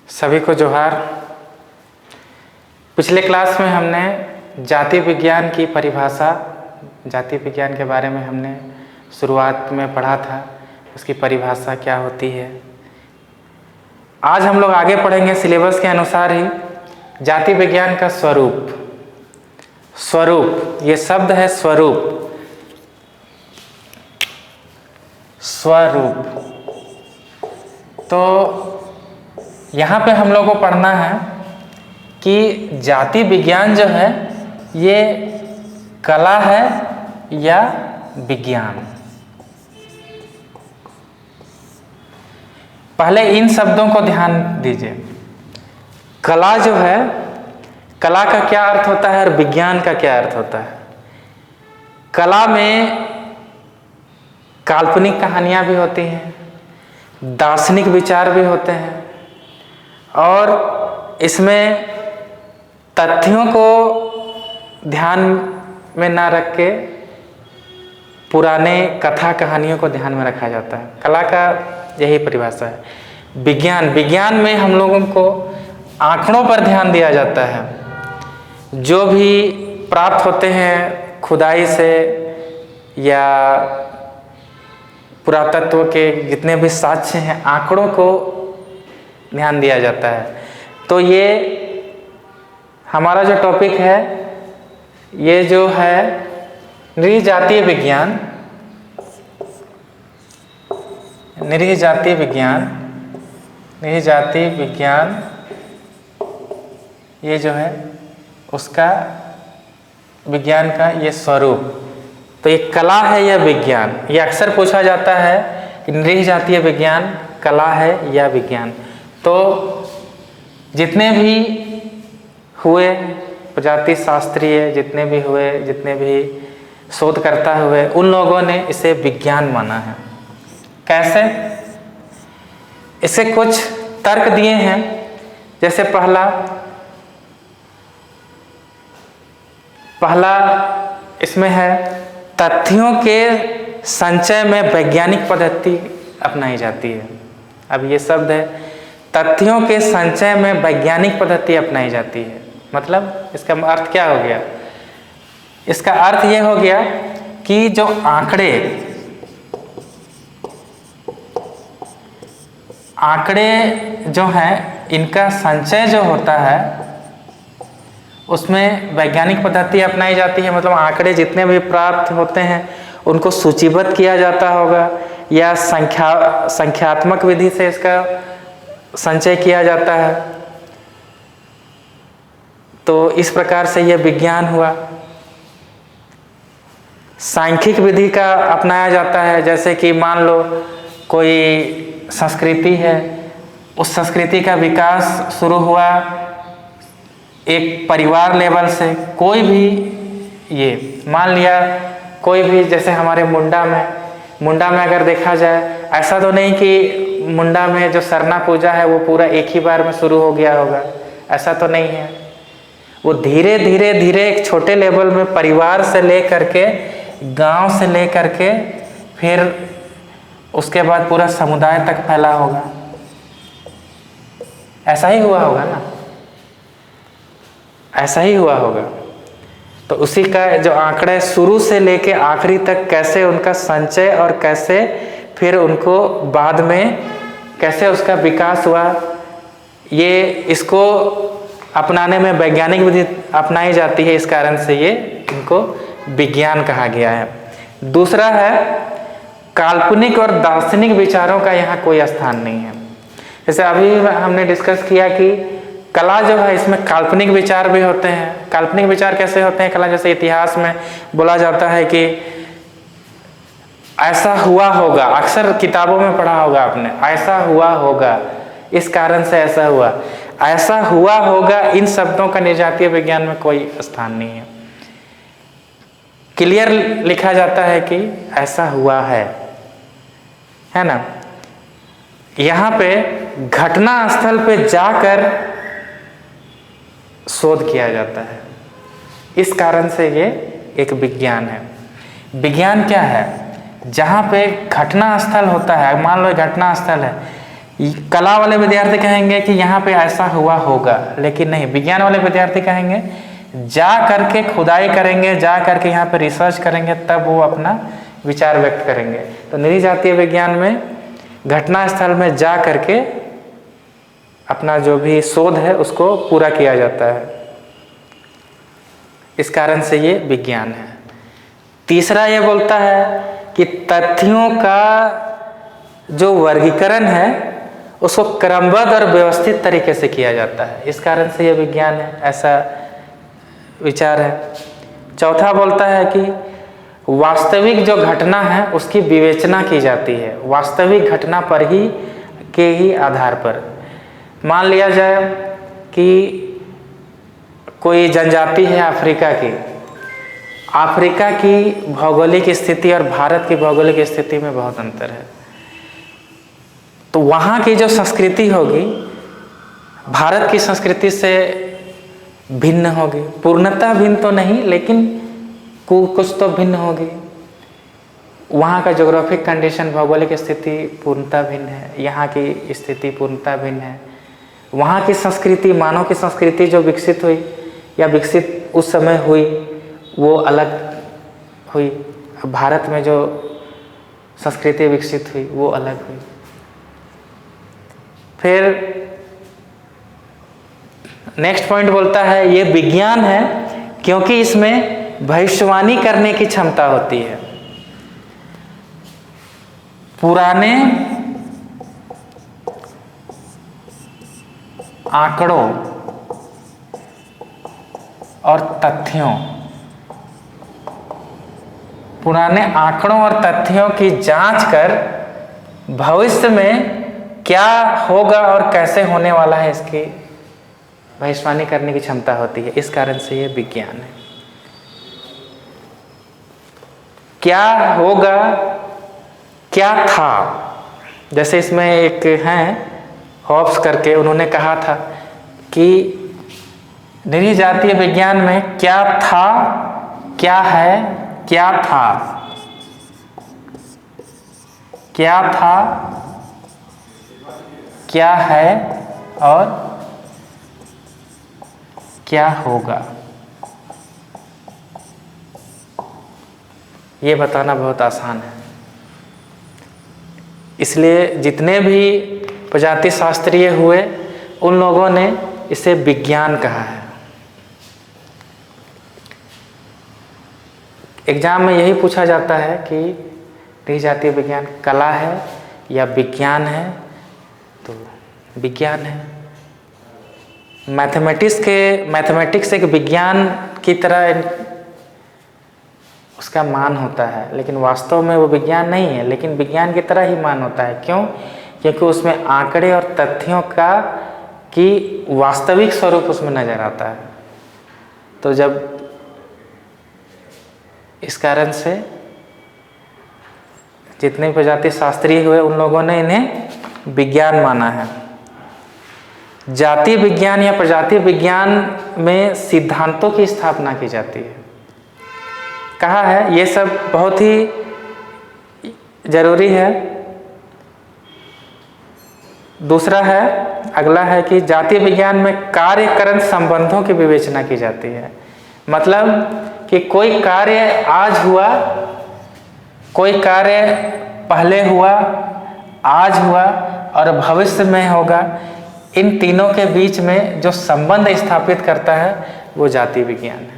सभी को जोहार। पिछले क्लास में हमने जाति विज्ञान की परिभाषा, जाति विज्ञान के बारे में हमने शुरुआत में पढ़ा था, उसकी परिभाषा क्या होती है। आज हम लोग आगे पढ़ेंगे सिलेबस के अनुसार ही जाति विज्ञान का स्वरूप। स्वरूप, ये शब्द है स्वरूप। स्वरूप तो यहाँ पे हम लोग को पढ़ना है कि जाति विज्ञान जो है ये कला है या विज्ञान। पहले इन शब्दों को ध्यान दीजिए। कला जो है, कला का क्या अर्थ होता है और विज्ञान का क्या अर्थ होता है। कला में काल्पनिक कहानियाँ भी होती हैं, दार्शनिक विचार भी होते हैं और इसमें तथ्यों को ध्यान में ना रख के पुराने कथा कहानियों को ध्यान में रखा जाता है। कला का यही परिभाषा है। विज्ञान, विज्ञान में हम लोगों को आंकड़ों पर ध्यान दिया जाता है। जो भी प्राप्त होते हैं खुदाई से या पुरातत्व के जितने भी साक्ष्य हैं, आंकड़ों को ध्यान दिया जाता है। तो ये हमारा जो टॉपिक है, ये जो है नृजातीय विज्ञान, नृजातीय विज्ञान, नृजातीय विज्ञान, ये जो है उसका विज्ञान का ये स्वरूप। तो ये कला है या विज्ञान, ये अक्सर पूछा जाता है कि नृजातीय विज्ञान कला है या विज्ञान। तो जितने भी हुए प्रजाति शास्त्रीय, जितने भी हुए, जितने भी शोधकर्ता हुए, उन लोगों ने इसे विज्ञान माना है। कैसे? इसे कुछ तर्क दिए हैं। जैसे पहला इसमें है तथ्यों के संचय में वैज्ञानिक पद्धति अपनाई जाती है। अब ये शब्द है, तथ्यों के संचय में वैज्ञानिक पद्धति अपनाई जाती है। मतलब इसका अर्थ क्या हो गया? इसका अर्थ ये हो गया कि जो आंकड़े जो हैं, इनका संचय जो होता है उसमें वैज्ञानिक पद्धति अपनाई जाती है। मतलब आंकड़े जितने भी प्राप्त होते हैं उनको सूचीबद्ध किया जाता होगा या संख्यात्मक विधि से इसका संचय किया जाता है। तो इस प्रकार से यह विज्ञान हुआ। सांख्यिक विधि का अपनाया जाता है। जैसे कि मान लो कोई संस्कृति है, उस संस्कृति का विकास शुरू हुआ एक परिवार लेवल से। कोई भी, ये मान लिया कोई भी, जैसे हमारे मुंडा में अगर देखा जाए, ऐसा तो नहीं कि मुंडा में जो सरना पूजा है वो पूरा एक ही बार में शुरू हो गया होगा, ऐसा तो नहीं है। वो धीरे धीरे एक छोटे लेवल में परिवार से ले करके, गांव से ले करके, फिर उसके बाद पूरा समुदाय तक फैला होगा। ऐसा ही हुआ होगा ना, ऐसा ही हुआ होगा। तो उसी का जो आंकड़े शुरू से लेके आखिरी तक कैसे उनका संचय और कैसे फिर उनको बाद में कैसे उसका विकास हुआ, ये इसको अपनाने में वैज्ञानिक विधि अपनाई जाती है। इस कारण से ये इनको विज्ञान कहा गया है। दूसरा है काल्पनिक और दार्शनिक विचारों का यहाँ कोई स्थान नहीं है। जैसे अभी हमने डिस्कस किया कि कला जो है इसमें काल्पनिक विचार भी होते हैं। काल्पनिक विचार कैसे होते हैं? कला जैसे इतिहास में बोला जाता है कि ऐसा हुआ होगा, अक्सर किताबों में पढ़ा होगा आपने, ऐसा हुआ होगा, इस कारण से ऐसा हुआ, ऐसा हुआ होगा। इन शब्दों का नृजातीय विज्ञान में कोई स्थान नहीं है। क्लियर लिखा जाता है कि ऐसा हुआ है ना। यहाँ पे घटना स्थल पे जाकर शोध किया जाता है। इस कारण से ये एक विज्ञान है। विज्ञान क्या है? जहाँ पे घटना स्थल होता है, मान लो घटना स्थल है, कला वाले विद्यार्थी कहेंगे कि यहाँ पे ऐसा हुआ होगा, लेकिन नहीं, विज्ञान वाले विद्यार्थी कहेंगे जा करके खुदाई करेंगे, जा करके यहाँ पे रिसर्च करेंगे, तब वो अपना विचार व्यक्त करेंगे। तो निरी जातीय विज्ञान में घटना स्थल में जा करके अपना जो भी शोध है उसको पूरा किया जाता है। इस कारण से ये विज्ञान है। तीसरा ये बोलता है कि तथ्यों का जो वर्गीकरण है उसको क्रमबद्ध और व्यवस्थित तरीके से किया जाता है। इस कारण से ये विज्ञान है, ऐसा विचार है। चौथा बोलता है कि वास्तविक जो घटना है उसकी विवेचना की जाती है, वास्तविक घटना पर ही के ही आधार पर। मान लिया जाए कि कोई जनजाति है अफ्रीका की, अफ्रीका की भौगोलिक स्थिति और भारत की भौगोलिक स्थिति में बहुत अंतर है, तो वहाँ की जो संस्कृति होगी भारत की संस्कृति से भिन्न होगी। पूर्णतः भिन्न तो नहीं, लेकिन कुछ तो भिन्न होगी। वहाँ का ज्योग्राफिक कंडीशन, भौगोलिक स्थिति पूर्णतः भिन्न है, यहाँ की स्थिति पूर्णतः भिन्न है। वहाँ की संस्कृति, मानव की संस्कृति जो विकसित हुई या विकसित उस समय हुई वो अलग हुई, भारत में जो संस्कृति विकसित हुई वो अलग हुई। फिर नेक्स्ट पॉइंट बोलता है ये विज्ञान है क्योंकि इसमें भविष्यवाणी करने की क्षमता होती है। पुराने आंकड़ों और तथ्यों, पुराने आंकड़ों और तथ्यों की जांच कर भविष्य में क्या होगा और कैसे होने वाला है इसकी भविष्यवाणी करने की क्षमता होती है। इस कारण से ये विज्ञान है। क्या होगा, क्या था, जैसे इसमें एक हैं हॉब्स करके, उन्होंने कहा था कि निरी जातीय विज्ञान में क्या था, क्या है, क्या था, क्या था, क्या है और क्या होगा, ये बताना बहुत आसान है। इसलिए जितने भी प्रजाति शास्त्रीय हुए उन लोगों ने इसे विज्ञान कहा है। एग्जाम में यही पूछा जाता है कि निरी जातीय विज्ञान कला है या विज्ञान है, तो विज्ञान है। मैथमेटिक्स एक विज्ञान की तरह उसका मान होता है, लेकिन वास्तव में वो विज्ञान नहीं है, लेकिन विज्ञान की तरह ही मान होता है। क्यों? क्योंकि उसमें आंकड़े और तथ्यों का की वास्तविक स्वरूप उसमें नजर आता है। तो जब इस कारण से जितने प्रजाति शास्त्रीय हुए उन लोगों ने इन्हें विज्ञान माना है। जातीय विज्ञान या प्रजाति विज्ञान में सिद्धांतों की स्थापना की जाती है। कहा है ये सब बहुत ही जरूरी है। दूसरा है, अगला है कि जातीय विज्ञान में कार्यकरण संबंधों की विवेचना की जाती है। मतलब कि कोई कार्य आज हुआ, कोई कार्य पहले हुआ, आज हुआ और भविष्य में होगा, इन तीनों के बीच में जो संबंध स्थापित करता है वो जातीय विज्ञान है।